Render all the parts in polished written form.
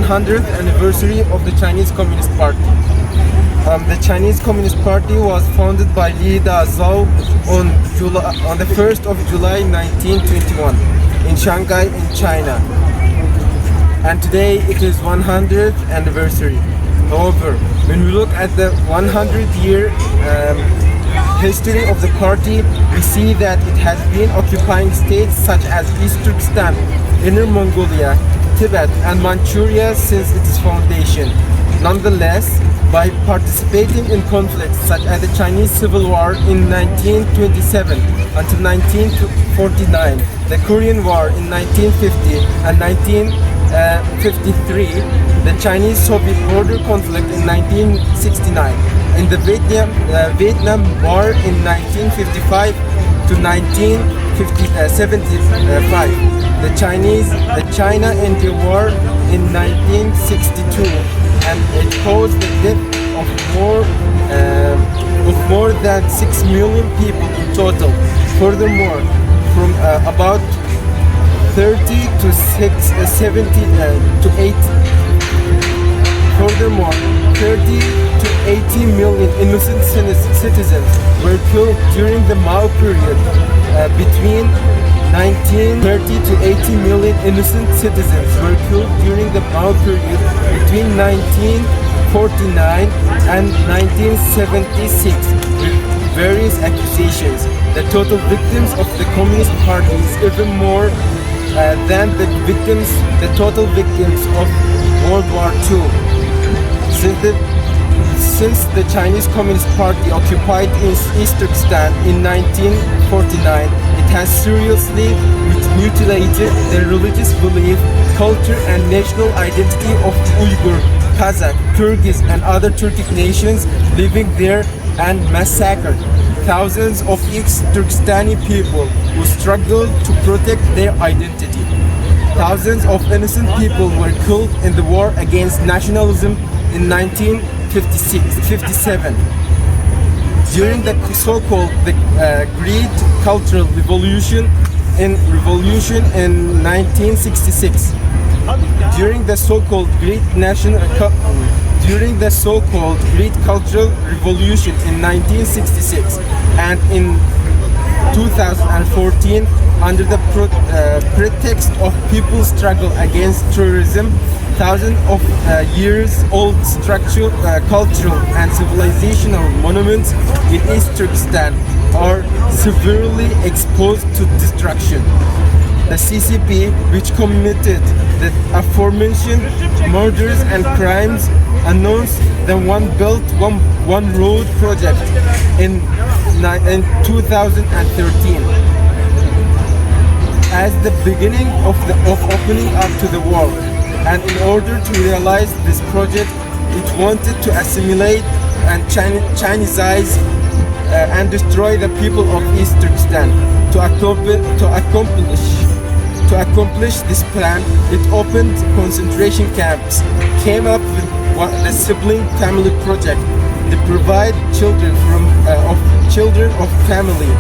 100th anniversary of the Chinese Communist Party. The Chinese Communist Party was founded by Leader Zhao on the 1st of July 1921 in Shanghai in China. And today it is 100th anniversary. However, when we look at the 100-year history of the party, we see that it has been occupying states such as East Turkestan, Inner Mongolia, Tibet and Manchuria since its foundation. Nonetheless, by participating in conflicts such as the Chinese Civil War in 1927 until 1949, the Korean War in 1950 and 1953, the Chinese-Soviet border conflict in 1969, in the Vietnam War in 1955 to 1975, the China-India War in 1962, and it caused the death of more than 6 million people in total. Furthermore, from about 30 to 70 to 80. Furthermore, 30 to 80 million innocent citizens were killed during the Mao period. Between 1930 to 80 million innocent citizens were killed during the Mao period between 1949 and 1976 with various accusations. The total victims of the Communist Party is even more than the total victims of World War II. Since the Chinese Communist Party occupied East Turkestan in 1949, it has seriously mutilated the religious belief, culture and national identity of Uyghur, Kazakh, Kyrgyz and other Turkic nations living there and massacred thousands of East Turkestani people who struggled to protect their identity. Thousands of innocent people were killed in the war against nationalism in 1957. During the so-called Great Cultural Revolution in 1966. During the so-called Great Cultural Revolution in 1966 and in 2014, under the pretext of people's struggle against terrorism, thousands of years-old structural, cultural and civilizational monuments in East Turkestan are severely exposed to destruction. The CCP, which committed the aforementioned murders and crimes, announced the One Belt, One Road project in 2013 as the beginning of opening up to the world. And in order to realize this project, it wanted to assimilate and Chinesize and destroy the people of East Turkestan. To accomplish this plan, it opened concentration camps, came up with the sibling family project to provide children of family,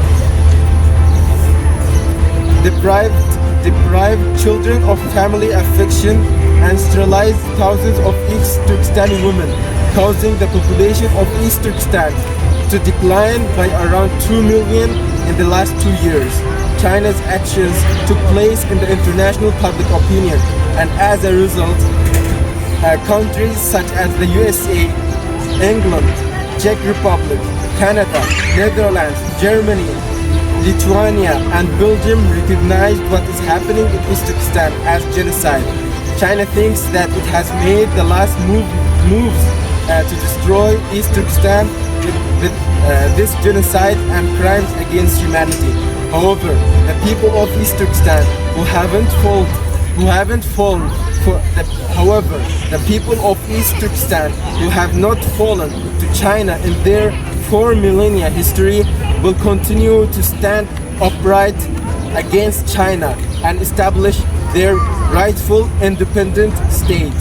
deprived children of family affection, and sterilized thousands of East Turkestani women, causing the population of East Turkestan to decline by around 2 million in the last 2 years. China's actions took place in the international public opinion, and as a result, countries such as the USA, England, Czech Republic, Canada, Netherlands, Germany, Lithuania and Belgium recognized what is happening in East Turkestan as genocide. China thinks that it has made the last moves to destroy East Turkestan with this genocide and crimes against humanity. However, the people of East Turkestan who haven't fallen for however, the people of East Turkestan who have not fallen to China in their 4 millennia history will continue to stand upright against China and establish their rightful independent state.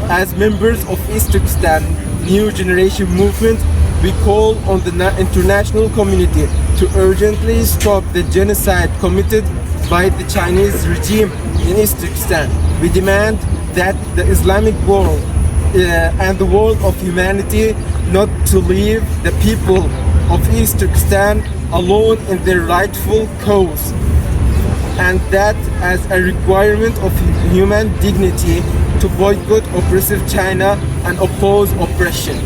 As members of East Turkestan New Generation Movement, we call on the international community to urgently stop the genocide committed by the Chinese regime in East Turkestan. We demand that the Islamic world and the world of humanity not to leave the people of East Turkestan alone in their rightful cause, and that as a requirement of human dignity to boycott oppressive China and oppose oppression.